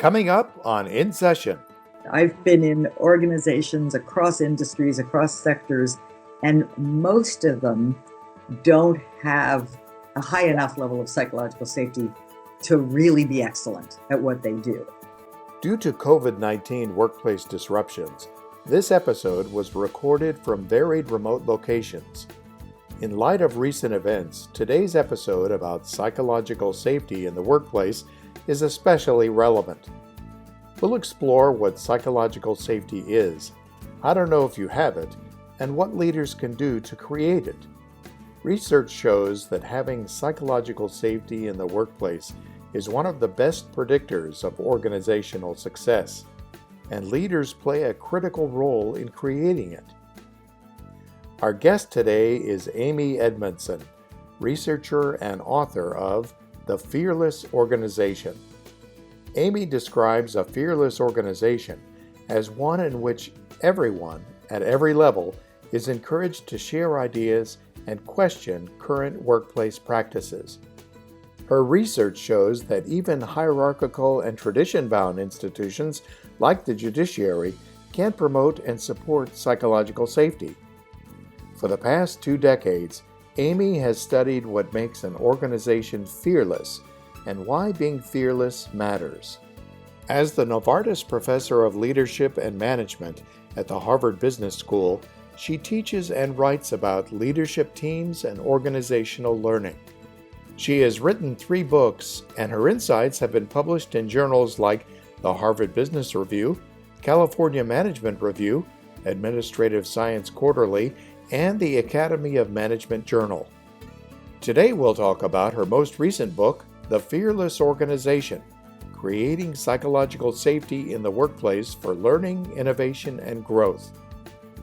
Coming up on In Session. I've been in organizations across industries, across sectors, and most of them don't have a high enough level of psychological safety to really be excellent at what they do. Due to COVID-19 workplace disruptions, this episode was recorded from varied remote locations. In light of recent events, today's episode about psychological safety in the workplace is especially relevant. We'll explore what psychological safety is, how to know if you have it, and what leaders can do to create it. Research shows that having psychological safety in the workplace is one of the best predictors of organizational success, and leaders play a critical role in creating it. Our guest today is Amy Edmondson, researcher and author of The Fearless Organization. Amy describes a fearless organization as one in which everyone, at every level, is encouraged to share ideas and question current workplace practices. Her research shows that even hierarchical and tradition-bound institutions like the Judiciary can promote and support psychological safety. For the past 2 decades, Amy has studied what makes an organization fearless and why being fearless matters. As the Novartis Professor of Leadership and Management at the Harvard Business School, she teaches and writes about leadership teams and organizational learning. She has written 3 books, and her insights have been published in journals like the Harvard Business Review, California Management Review, Administrative Science Quarterly, and the Academy of Management Journal. Today we'll talk about her most recent book, The Fearless Organization: Creating Psychological Safety in the Workplace for Learning, Innovation, and Growth.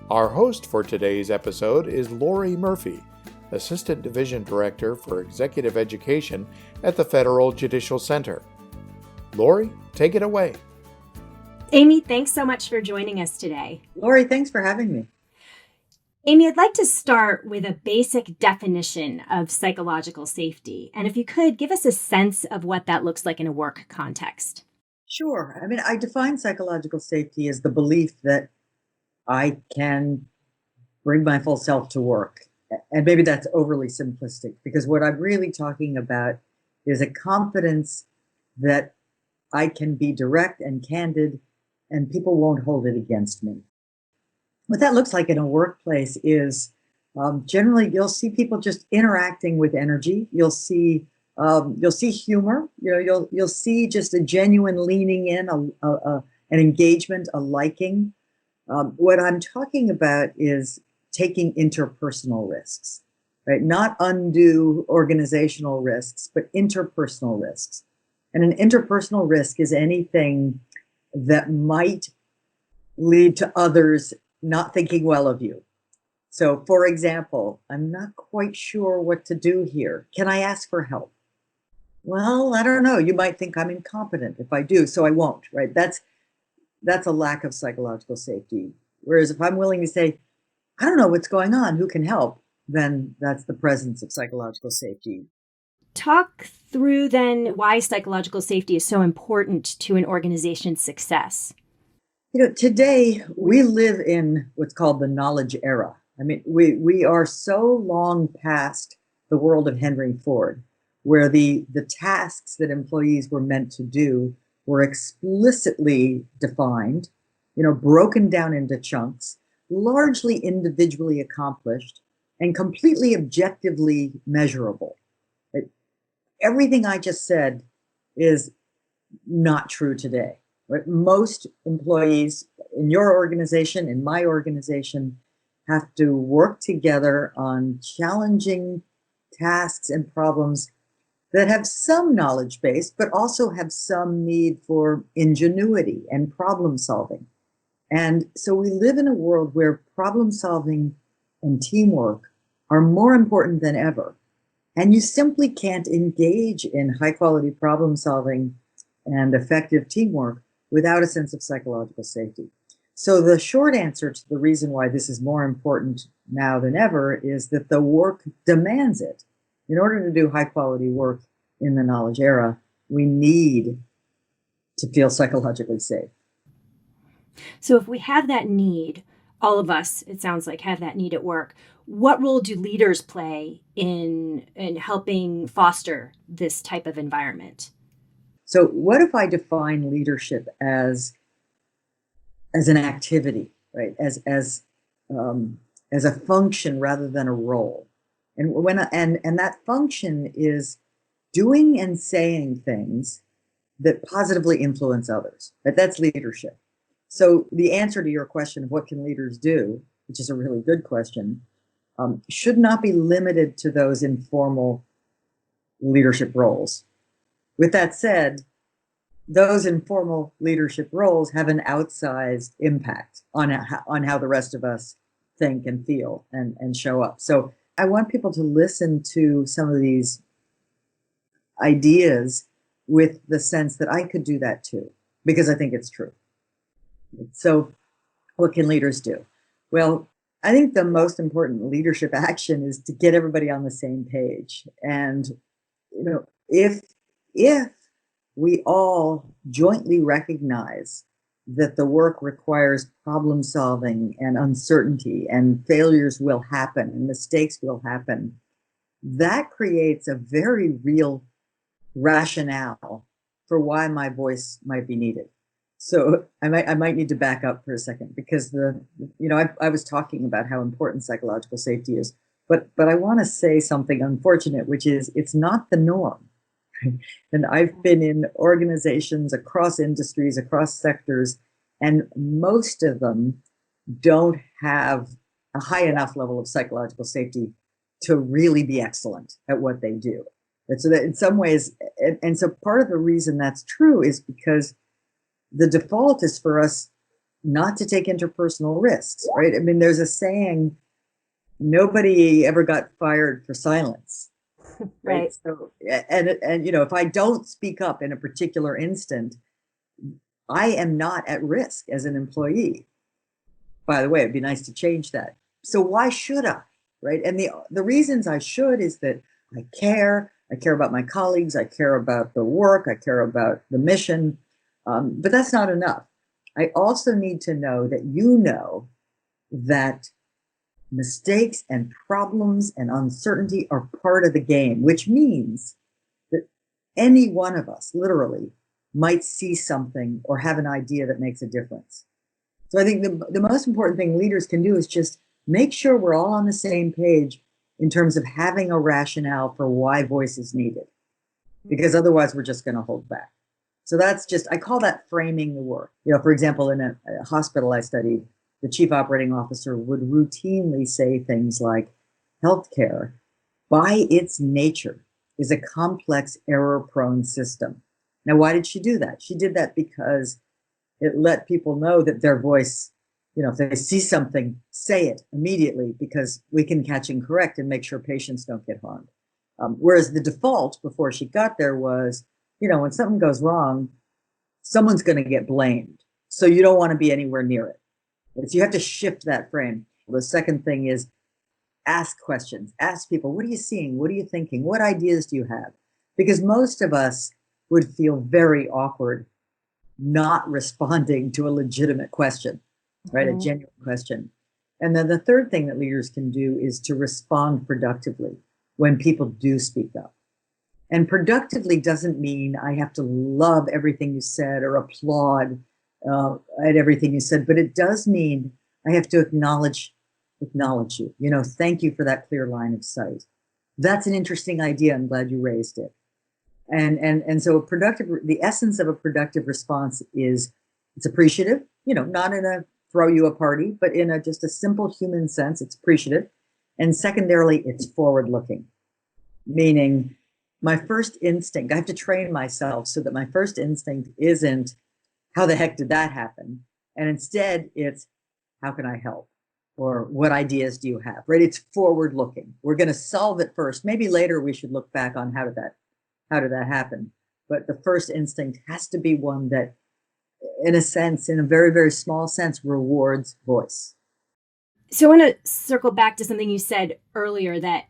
Our host for today's episode is Lori Murphy, Assistant Division Director for Executive Education at the Federal Judicial Center. Lori, take it away. Amy, thanks so much for joining us today. Lori, thanks for having me. Amy, I'd like to start with a basic definition of psychological safety. And if you could, give us a sense of what that looks like in a work context. Sure. I define psychological safety as the belief that I can bring my full self to work. And maybe that's overly simplistic, because what I'm really talking about is a confidence that I can be direct and candid and people won't hold it against me. What that looks like in a workplace is generally you'll see people just interacting with energy. You'll see humor. You'll see just a genuine leaning in, an engagement, a liking. What I'm talking about is taking interpersonal risks, right? Not undue organizational risks, but interpersonal risks. And an interpersonal risk is anything that might lead to others not thinking well of you. So, for example, I'm not quite sure what to do here. Can I ask for help? Well, I don't know. You might think I'm incompetent if I do, so I won't, right? That's a lack of psychological safety. Whereas if I'm willing to say, I don't know what's going on, who can help? Then that's the presence of psychological safety. Talk through then why psychological safety is so important to an organization's success. Today we live in what's called the knowledge era. We are so long past the world of Henry Ford, where the tasks that employees were meant to do were explicitly defined, broken down into chunks, largely individually accomplished, and completely objectively measurable. Everything I just said is not true today. Right? Most employees in your organization, in my organization, have to work together on challenging tasks and problems that have some knowledge base, but also have some need for ingenuity and problem solving. And so we live in a world where problem solving and teamwork are more important than ever. And you simply can't engage in high quality problem solving and effective teamwork without a sense of psychological safety. So the short answer to the reason why this is more important now than ever is that the work demands it. In order to do high quality work in the knowledge era, we need to feel psychologically safe. So if we have that need, all of us, it sounds like, have that need at work, what role do leaders play in helping foster this type of environment? So what if I define leadership as an activity, right? As a function rather than a role. And that function is doing and saying things that positively influence others. Right? That's leadership. So the answer to your question of what can leaders do, which is a really good question, should not be limited to those informal leadership roles. With that said, those informal leadership roles have an outsized impact on how the rest of us think and feel and show up. So I want people to listen to some of these ideas with the sense that I could do that too, because I think it's true. So what can leaders do? Well, I think the most important leadership action is to get everybody on the same page. And, if we all jointly recognize that the work requires problem solving and uncertainty, and failures will happen and mistakes will happen, that creates a very real rationale for why my voice might be needed. So I might need to back up for a second, because I was talking about how important psychological safety is, but I want to say something unfortunate, which is it's not the norm. And I've been in organizations across industries, across sectors, and most of them don't have a high enough level of psychological safety to really be excellent at what they do. And so that in some ways, and so part of the reason that's true is because the default is for us not to take interpersonal risks, right? I mean, there's a saying, nobody ever got fired for silence. Right. So, and if I don't speak up in a particular instant, I am not at risk as an employee. By the way, it'd be nice to change that. So why should I? Right. And the reasons I should is that I care about my colleagues. I care about the work. I care about the mission. But that's not enough. I also need to know that mistakes and problems and uncertainty are part of the game, which means that any one of us literally might see something or have an idea that makes a difference. So I think the most important thing leaders can do is just make sure we're all on the same page in terms of having a rationale for why voice is needed, because otherwise we're just going to hold back. So I call that framing the work. For example, in a hospital I studied, the chief operating officer would routinely say things like, healthcare, by its nature, is a complex, error-prone system. Now, why did she do that? She did that because it let people know that their voice, if they see something, say it immediately, because we can catch and correct and make sure patients don't get harmed. Whereas the default before she got there was, when something goes wrong, someone's going to get blamed. So you don't want to be anywhere near it. So you have to shift that frame. The second thing is ask questions. Ask people, what are you seeing? What are you thinking? What ideas do you have? Because most of us would feel very awkward not responding to a legitimate question, right? A genuine question. And then the third thing that leaders can do is to respond productively when people do speak up. And productively doesn't mean I have to love everything you said or applaud at everything you said, but it does mean I have to acknowledge you. Thank you for that clear line of sight. That's an interesting idea. I'm glad you raised it. And so the essence of a productive response is it's appreciative, not in a throw you a party, but in just a simple human sense, it's appreciative. And secondarily, it's forward looking, meaning my first instinct, I have to train myself so that my first instinct isn't, how the heck did that happen? And instead it's, how can I help? Or what ideas do you have? Right? It's forward looking. We're going to solve it first. Maybe later we should look back on how did that happen? But the first instinct has to be one that, in a very, very small sense, rewards voice. So I want to circle back to something you said earlier, that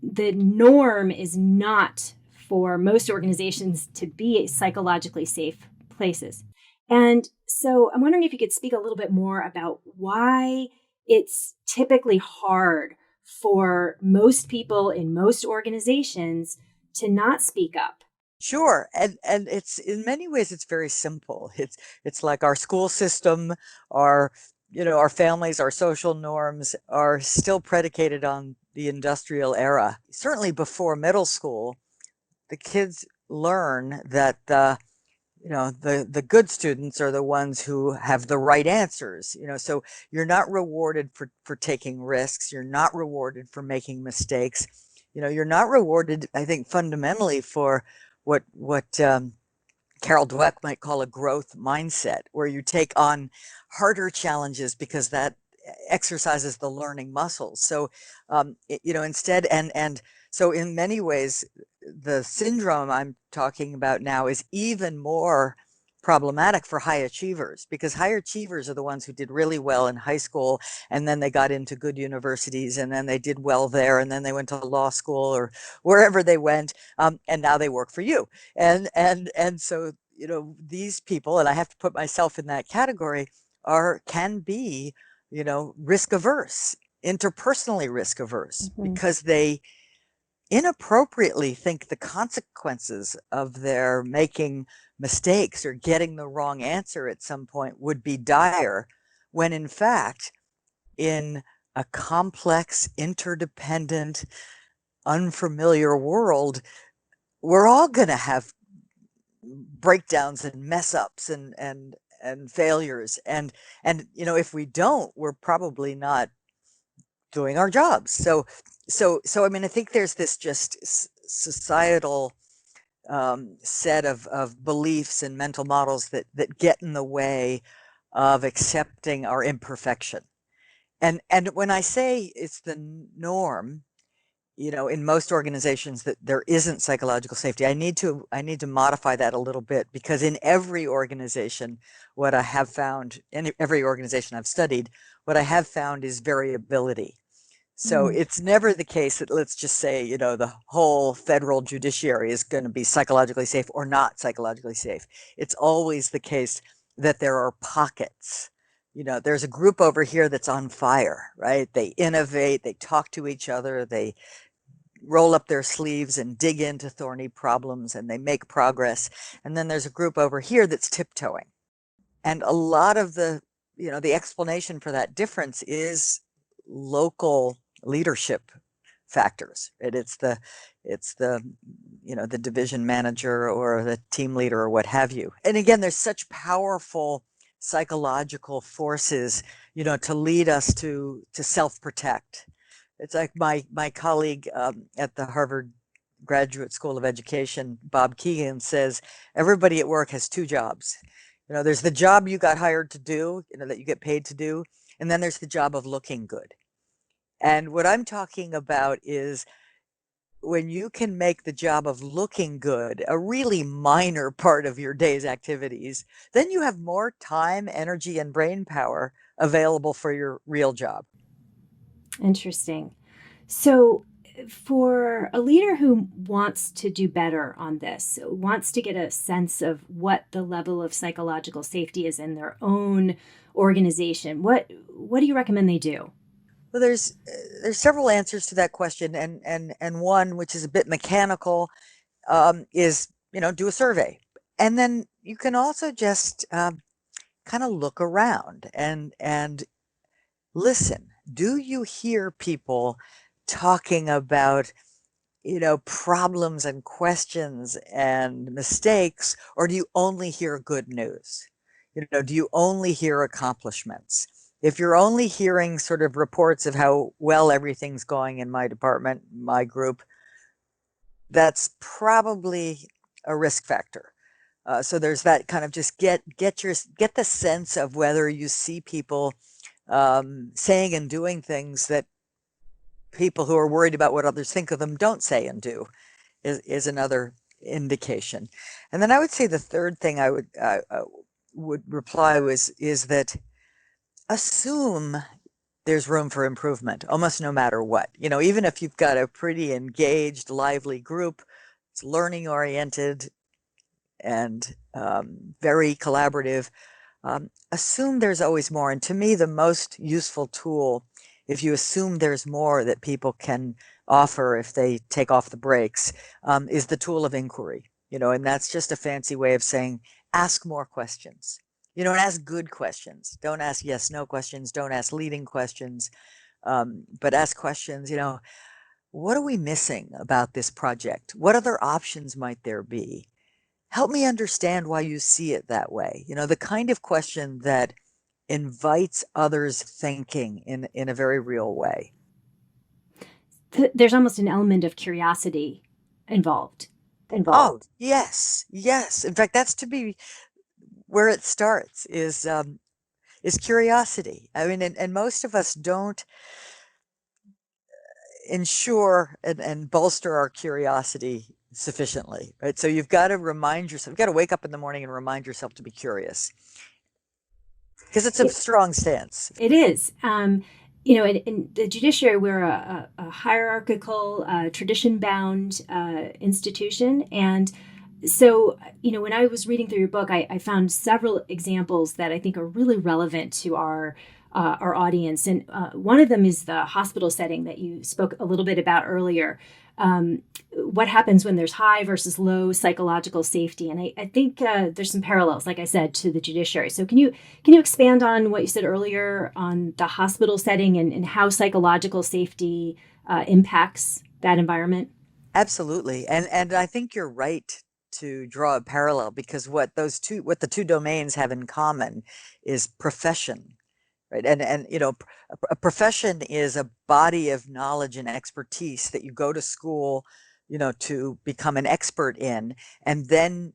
the norm is not for most organizations to be psychologically safe places. And so I'm wondering if you could speak a little bit more about why it's typically hard for most people in most organizations to not speak up. Sure. And it's in many ways it's very simple. It's like our school system, our our families, our social norms are still predicated on the industrial era. Certainly before middle school, the kids learn that the good students are the ones who have the right answers. So you're not rewarded for taking risks. You're not rewarded for making mistakes. You're not rewarded, I think, fundamentally for what Carol Dweck might call a growth mindset, where you take on harder challenges because that exercises the learning muscles. So, instead, and so in many ways, the syndrome I'm talking about now is even more problematic for high achievers, because high achievers are the ones who did really well in high school, and then they got into good universities, and then they did well there, and then they went to law school or wherever they went, and now they work for you. And so these people, and I have to put myself in that category, can be risk averse, interpersonally risk averse, because they inappropriately think the consequences of their making mistakes or getting the wrong answer at some point would be dire, when in fact, in a complex, interdependent, unfamiliar world, we're all going to have breakdowns and mess ups and failures. And if we don't, we're probably not doing our jobs. So I mean, I think there's this just societal set of beliefs and mental models that get in the way of accepting our imperfection. And when I say it's the norm, in most organizations, that there isn't psychological safety, I need to modify that a little bit, because in every organization, what I have found, in every organization I've studied, what I have found is variability. So it's never the case that, let's just say, the whole federal judiciary is going to be psychologically safe or not psychologically safe. It's always the case that there are pockets. There's a group over here that's on fire, right? They innovate, they talk to each other, they roll up their sleeves and dig into thorny problems, and they make progress. And then there's a group over here that's tiptoeing. And a lot of the explanation for that difference is local leadership factors. It's the the division manager or the team leader or what have you. And again, there's such powerful psychological forces, to lead us to self-protect. It's like my colleague at the Harvard Graduate School of Education, Bob Keegan, says everybody at work has two jobs. There's the job you got hired to do, that you get paid to do, and then there's the job of looking good. And what I'm talking about is when you can make the job of looking good a really minor part of your day's activities, then you have more time, energy, and brain power available for your real job. Interesting. So, for a leader who wants to do better on this, wants to get a sense of what the level of psychological safety is in their own organization, what do you recommend they do? Well, there's several answers to that question, and one, which is a bit mechanical, is do a survey, and then you can also just kind of look around and listen. Do you hear people talking about problems and questions and mistakes, or do you only hear good news? Do you only hear accomplishments? If you're only hearing sort of reports of how well everything's going in my department, my group, that's probably a risk factor. So there's that kind of just get the sense of whether you see people saying and doing things that people who are worried about what others think of them don't say and do, is another indication. And then I would say the third thing I would reply is that assume there's room for improvement, almost no matter what. Even if you've got a pretty engaged, lively group, it's learning oriented, and very collaborative. Assume there's always more. And to me, the most useful tool, if you assume there's more that people can offer if they take off the brakes, is the tool of inquiry. And that's just a fancy way of saying, ask more questions, and ask good questions. Don't ask yes, no questions. Don't ask leading questions, but ask questions, what are we missing about this project? What other options might there be? Help me understand why you see it that way. The kind of question that invites others thinking in a very real way. There's almost an element of curiosity involved. Oh, yes, yes. In fact, that's to be where it starts is curiosity. I mean, and most of us don't ensure and bolster our curiosity sufficiently, right? So you've got to remind yourself, you've got to wake up in the morning and remind yourself to be curious, because it's a strong stance. It is. In the judiciary, we're a hierarchical, tradition-bound institution. And so, when I was reading through your book, I found several examples that I think are really relevant to our audience. And one of them is the hospital setting that you spoke a little bit about earlier. What happens when there's high versus low psychological safety? And I think there's some parallels, like I said, to the judiciary. So can you expand on what you said earlier on the hospital setting and how psychological safety impacts that environment? Absolutely. And I think you're right to draw a parallel, because what the two domains have in common is profession. Right. And a profession is a body of knowledge and expertise that you go to school, to become an expert in, and then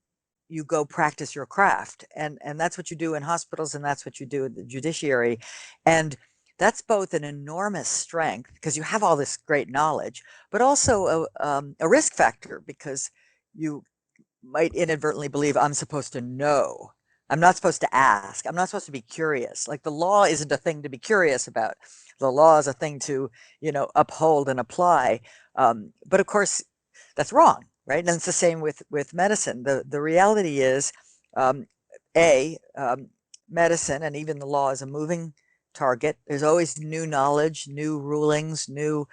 you go practice your craft. And that's what you do in hospitals, and that's what you do in the judiciary. And that's both an enormous strength because you have all this great knowledge, but also a risk factor, because you might inadvertently believe I'm supposed to know. I'm not supposed to ask. I'm not supposed to be curious. Like, the law isn't a thing to be curious about. The law is a thing to, uphold and apply. But of course, that's wrong, right? And it's the same with medicine. The reality is, medicine and even the law is a moving target. There's always new knowledge, new rulings, new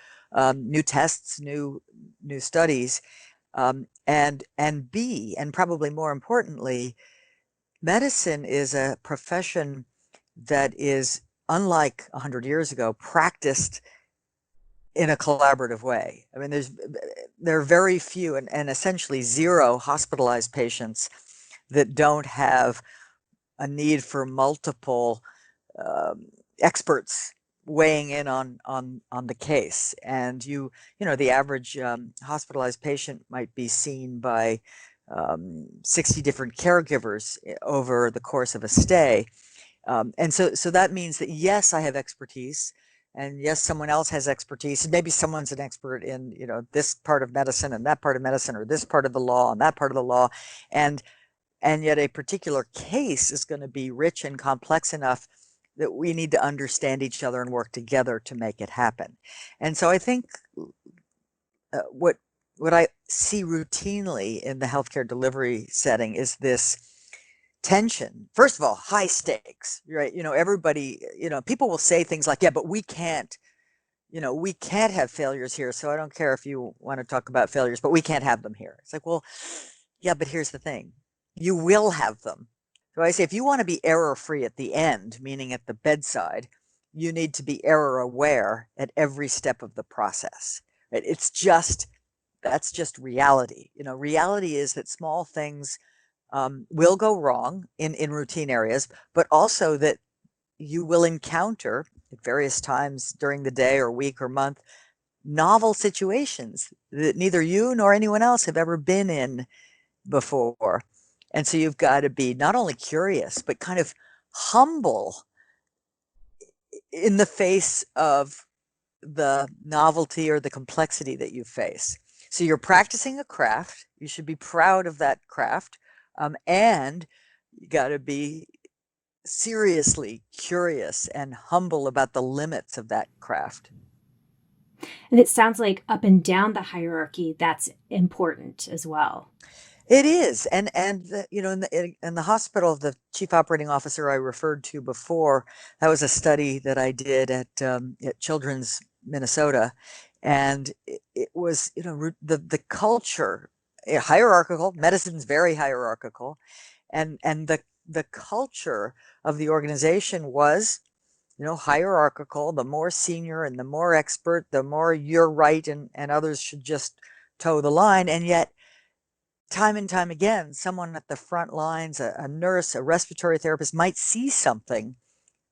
tests, new studies, and B, and probably more importantly, medicine is a profession that is, unlike 100 years ago, practiced in a collaborative way. I mean, there are very few and essentially zero hospitalized patients that don't have a need for multiple experts weighing in on the case. And the average hospitalized patient might be seen by 60 different caregivers over the course of a stay. And so that means that, yes, I have expertise, and yes, someone else has expertise, and maybe someone's an expert in, this part of medicine and that part of medicine, or this part of the law and that part of the law. And yet a particular case is going to be rich and complex enough that we need to understand each other and work together to make it happen. And so I think what I see routinely in the healthcare delivery setting is this tension. First of all, high stakes, right? Everybody, people will say things like, yeah, but we can't have failures here. So I don't care if you want to talk about failures, but we can't have them here. It's like, well, yeah, but here's the thing. You will have them. So I say, if you want to be error-free at the end, meaning at the bedside, you need to be error aware at every step of the process. Right? That's just reality. Reality is that small things will go wrong in routine areas, but also that you will encounter at various times during the day or week or month novel situations that neither you nor anyone else have ever been in before. And so you've got to be not only curious, but kind of humble in the face of the novelty or the complexity that you face. So you're practicing a craft. You should be proud of that craft. And you got to be seriously curious and humble about the limits of that craft. And it sounds like up and down the hierarchy, that's important as well. It is, and in the hospital, the chief operating officer I referred to before, that was a study that I did at Children's Minnesota, and it was the culture, hierarchical. Medicine's very hierarchical, and the culture of the organization was hierarchical. The more senior and the more expert, the more you're right, and others should just toe the line, and yet time and time again, someone at the front lines, a nurse, a respiratory therapist might see something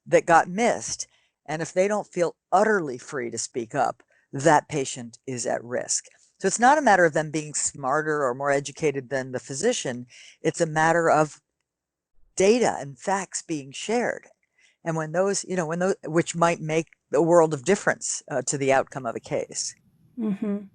that got missed. And if they don't feel utterly free to speak up, that patient is at risk. So it's not a matter of them being smarter or more educated than the physician. It's a matter of data and facts being shared. And when those, which might make a world of difference to the outcome of a case. Mm-hmm.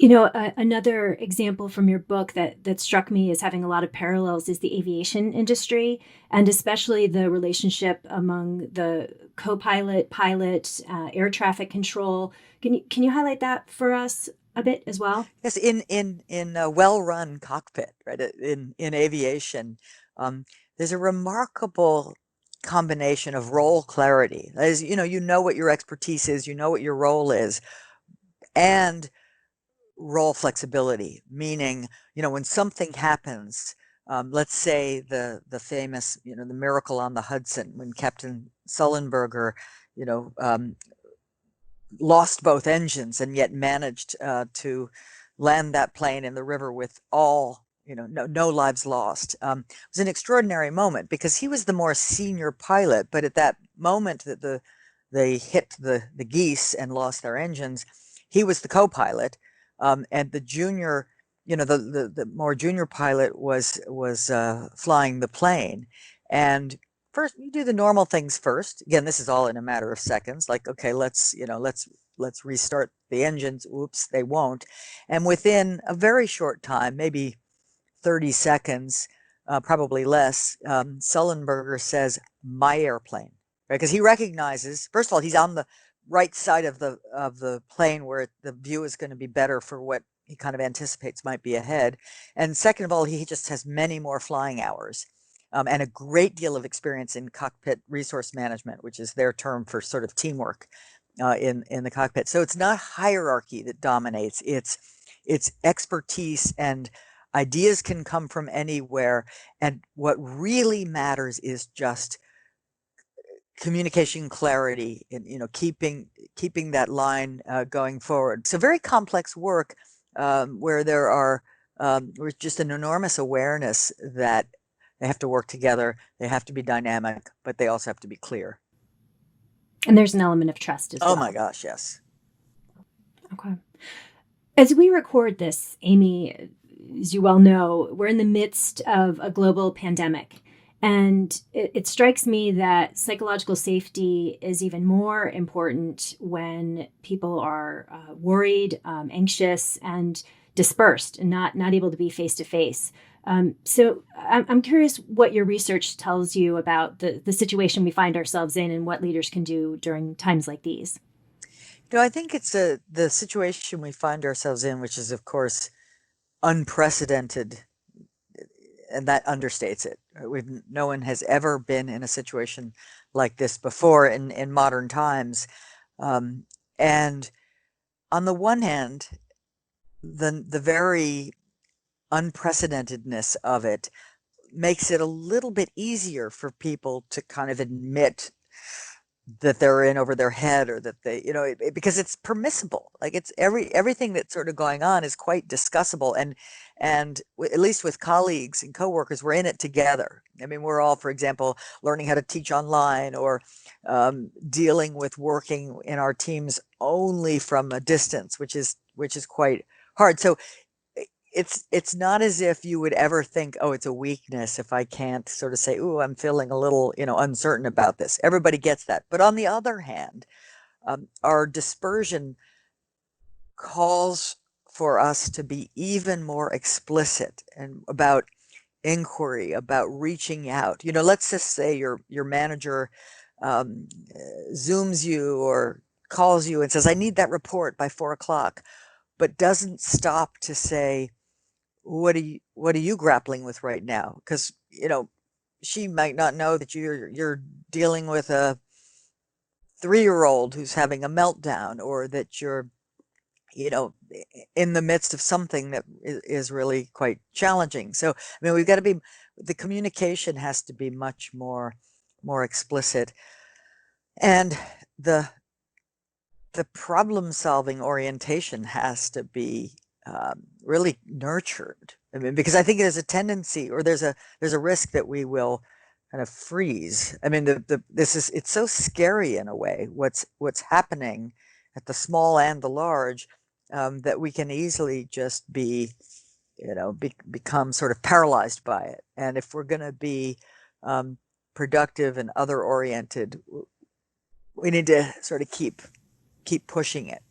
Another example from your book that struck me as having a lot of parallels is the aviation industry, and especially the relationship among the co-pilot, pilot, air traffic control. Can you highlight that for us a bit as well? Yes, in a well-run cockpit, right? In aviation, there's a remarkable combination of role clarity. That is, you know what your expertise is, you know what your role is, and role flexibility, meaning, when something happens, let's say the famous, the miracle on the Hudson, when Captain Sullenberger, you know, um, lost both engines and yet managed to land that plane in the river with all, no lives lost. It was an extraordinary moment because he was the more senior pilot, but at that moment that they hit the geese and lost their engines, he was the co-pilot, and the junior, the more junior pilot was flying the plane. And first, you do the normal things first. Again, this is all in a matter of seconds. Like, okay, let's restart the engines. Oops, they won't. And within a very short time, maybe 30 seconds, probably less, Sullenberger says, "My airplane," right? Because he recognizes, first of all, he's on the right side of the plane where the view is going to be better for what he kind of anticipates might be ahead. And second of all, he just has many more flying hours. And a great deal of experience in cockpit resource management, which is their term for sort of teamwork in the cockpit. So it's not hierarchy that dominates; it's expertise, and ideas can come from anywhere. And what really matters is just communication clarity, and keeping that line going forward. So very complex work, where there's just an enormous awareness that they have to work together, they have to be dynamic, but they also have to be clear. And there's an element of trust as well. Oh my gosh, yes. Okay. As we record this, Amy, as you well know, we're in the midst of a global pandemic. And it strikes me that psychological safety is even more important when people are worried, anxious, and dispersed and not able to be face to face. So I'm curious what your research tells you about the situation we find ourselves in and what leaders can do during times like these. I think it's the situation we find ourselves in, which is, of course, unprecedented, and that understates it. No one has ever been in a situation like this before in modern times. And on the one hand, the very unprecedentedness of it makes it a little bit easier for people to kind of admit that they're in over their head, or that they, because it's permissible. Like, it's everything that's sort of going on is quite discussable, and at least with colleagues and coworkers, we're in it together. I mean, we're all, for example, learning how to teach online, or dealing with working in our teams only from a distance, which is quite hard. So it's not as if you would ever think, oh, it's a weakness if I can't sort of say, oh, I'm feeling a little, uncertain about this. Everybody gets that. But on the other hand, our dispersion calls for us to be even more explicit and about inquiry, about reaching out. Let's just say your manager Zooms you or calls you and says, I need that report by 4 o'clock, but doesn't stop to say, what are you grappling with right now? Because, she might not know that you're dealing with a 3-year-old who's having a meltdown, or that you're, in the midst of something that is really quite challenging. So, I mean, the communication has to be much more explicit, and the the problem solving orientation has to be really nurtured. I mean, because I think there's a tendency, or there's a risk that we will kind of freeze. I mean, it's so scary in a way, what's happening at the small and the large, that we can easily just become sort of paralyzed by it. And if we're going to be productive and other oriented, we need to sort of keep pushing it.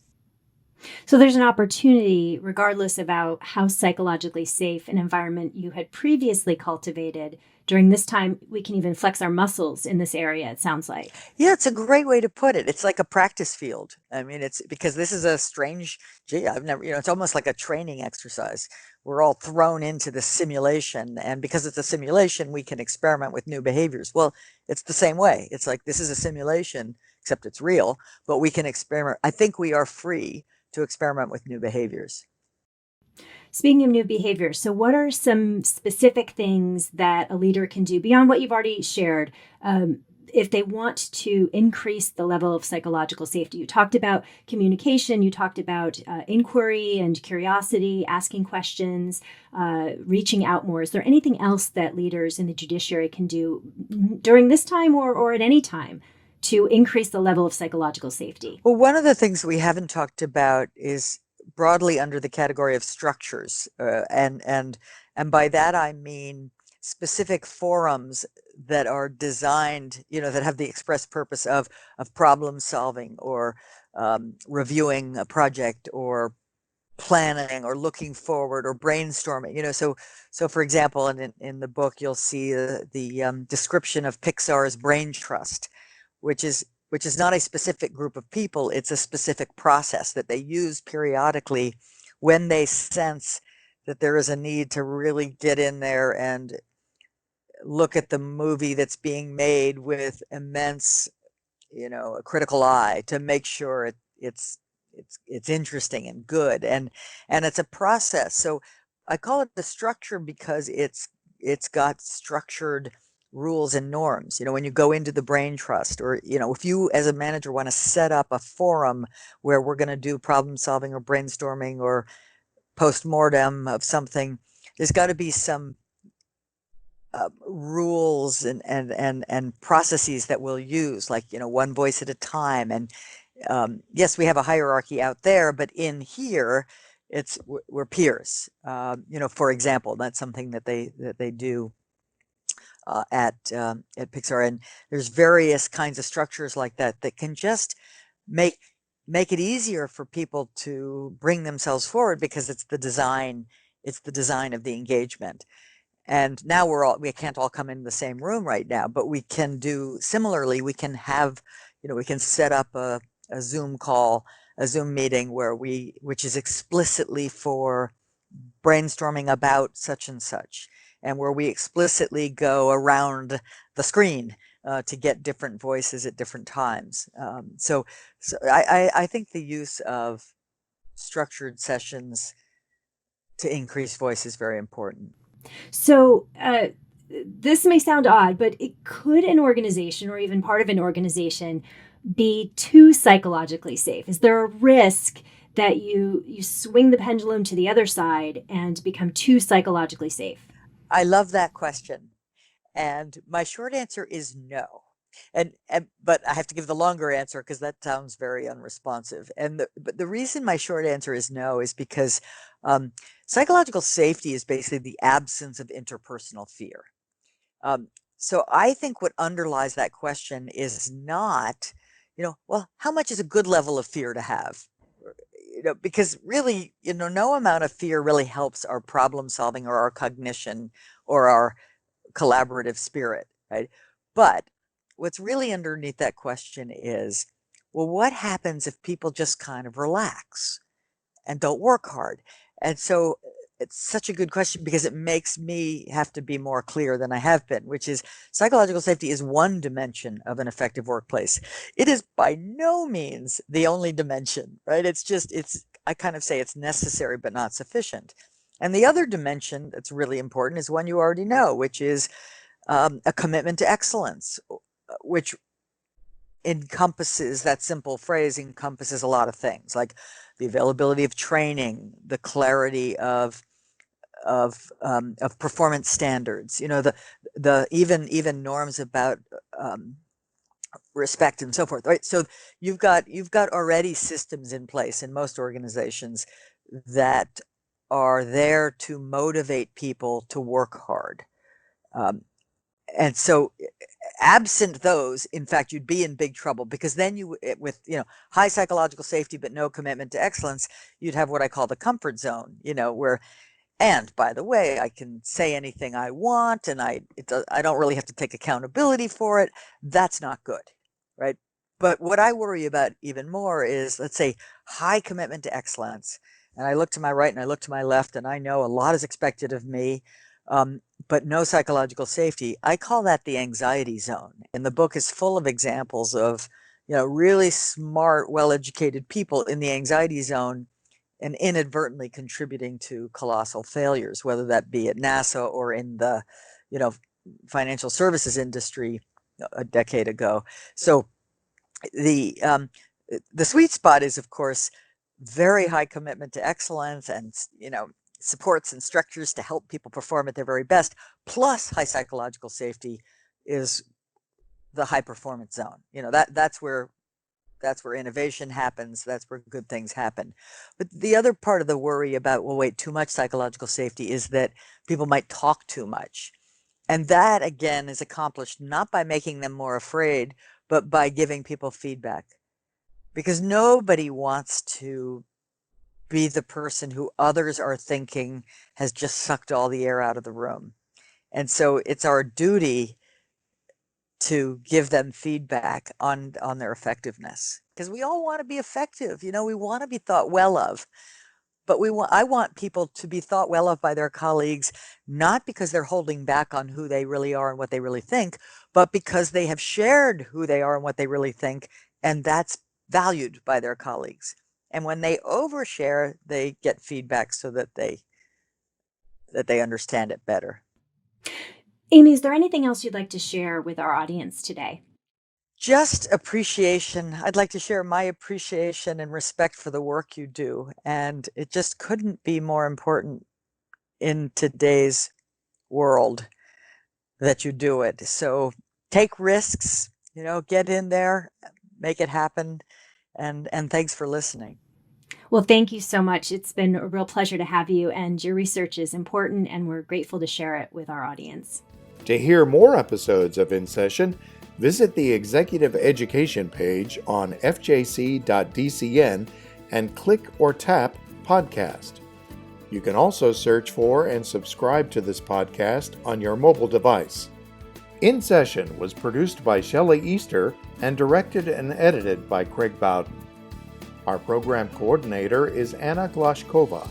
So there's an opportunity, regardless about how psychologically safe an environment you had previously cultivated. During this time, we can even flex our muscles in this area, it sounds like. Yeah, it's a great way to put it. It's like a practice field. I mean, it's because this is a strange, I've never, it's almost like a training exercise. We're all thrown into the simulation, and because it's a simulation, we can experiment with new behaviors. Well, it's the same way. It's like this is a simulation, except it's real, but we can experiment. I think we are free to experiment with new behaviors. Speaking of new behaviors, so what are some specific things that a leader can do beyond what you've already shared if they want to increase the level of psychological safety? You talked about communication, you talked about inquiry and curiosity, asking questions, reaching out more. Is there anything else that leaders in the judiciary can do during this time or at any time to increase the level of psychological safety? Well, one of the things we haven't talked about is broadly under the category of structures, and by that I mean specific forums that are designed, that have the express purpose of problem solving, or reviewing a project, or planning, or looking forward, or brainstorming. So for example, in the book you'll see the description of Pixar's Brain Trust, which is not a specific group of people. It's a specific process that they use periodically when they sense that there is a need to really get in there and look at the movie that's being made with immense, a critical eye, to make sure it's interesting and good, and it's a process. So I call it the structure because it's got structured rules and norms. When you go into the Brain Trust, or if you as a manager want to set up a forum where we're going to do problem solving, or brainstorming, or post-mortem of something, there's got to be some rules and processes that we'll use, like one voice at a time. And yes, we have a hierarchy out there, but in here we're peers. For example, that's something that they do at Pixar, and there's various kinds of structures like that can just make it easier for people to bring themselves forward, because it's the design of the engagement. And now we can't all come in the same room right now, but we can do similarly. We can have, we can set up a Zoom call, a Zoom meeting which is explicitly for brainstorming about such and such, and where we explicitly go around the screen to get different voices at different times. So I think the use of structured sessions to increase voice is very important. So this may sound odd, but could an organization, or even part of an organization, be too psychologically safe? Is there a risk that you swing the pendulum to the other side and become too psychologically safe? I love that question. And my short answer is no. But I have to give the longer answer because that sounds very unresponsive. But the reason my short answer is no is because psychological safety is basically the absence of interpersonal fear. So I think what underlies that question is not, well, how much is a good level of fear to have? Because really, no amount of fear really helps our problem solving, or our cognition, or our collaborative spirit, right? But what's really underneath that question is, well, what happens if people just kind of relax and don't work hard? And so it's such a good question because it makes me have to be more clear than I have been, which is psychological safety is one dimension of an effective workplace. It is by no means the only dimension, right? I kind of say it's necessary but not sufficient. And the other dimension that's really important is one you already know, which is a commitment to excellence, which encompasses, that simple phrase encompasses a lot of things, like the availability of training, the clarity of performance standards, the even norms about respect and so forth, right? So you've got already systems in place in most organizations that are there to motivate people to work hard. And so absent those, in fact, you'd be in big trouble, because then with high psychological safety but no commitment to excellence, you'd have what I call the comfort zone, where, and by the way, I can say anything I want, and I don't really have to take accountability for it. That's not good, right? But what I worry about even more is, let's say, high commitment to excellence. And I look to my right and I look to my left, and I know a lot is expected of me, but no psychological safety. I call that the anxiety zone. And the book is full of examples of, really smart, well-educated people in the anxiety zone and inadvertently contributing to colossal failures, whether that be at NASA or in the, financial services industry a decade ago. So the sweet spot is, of course, very high commitment to excellence and, supports and structures to help people perform at their very best, plus high psychological safety is the high performance zone. That's where innovation happens. That's where good things happen. But the other part of the worry about, too much psychological safety is that people might talk too much. And that, again, is accomplished not by making them more afraid, but by giving people feedback. Because nobody wants to be the person who others are thinking has just sucked all the air out of the room. And so it's our duty to give them feedback on their effectiveness, because we all want to be effective. We want to be thought well of, but I want people to be thought well of by their colleagues, not because they're holding back on who they really are and what they really think, but because they have shared who they are and what they really think, and that's valued by their colleagues. And when they overshare, they get feedback so that they understand it better. Amy, is there anything else you'd like to share with our audience today? Just appreciation. I'd like to share my appreciation and respect for the work you do. And it just couldn't be more important in today's world that you do it. So take risks, get in there, make it happen. And thanks for listening. Well, thank you so much. It's been a real pleasure to have you, and your research is important, and we're grateful to share it with our audience. To hear more episodes of In Session, visit the Executive Education page on fjc.dcn and click or tap Podcast. You can also search for and subscribe to this podcast on your mobile device. In Session was produced by Shelley Easter and directed and edited by Craig Bowden. Our program coordinator is Anna Glashkova.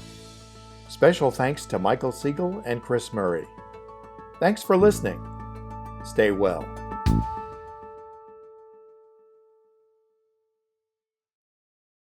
Special thanks to Michael Siegel and Chris Murray. Thanks for listening. Stay well.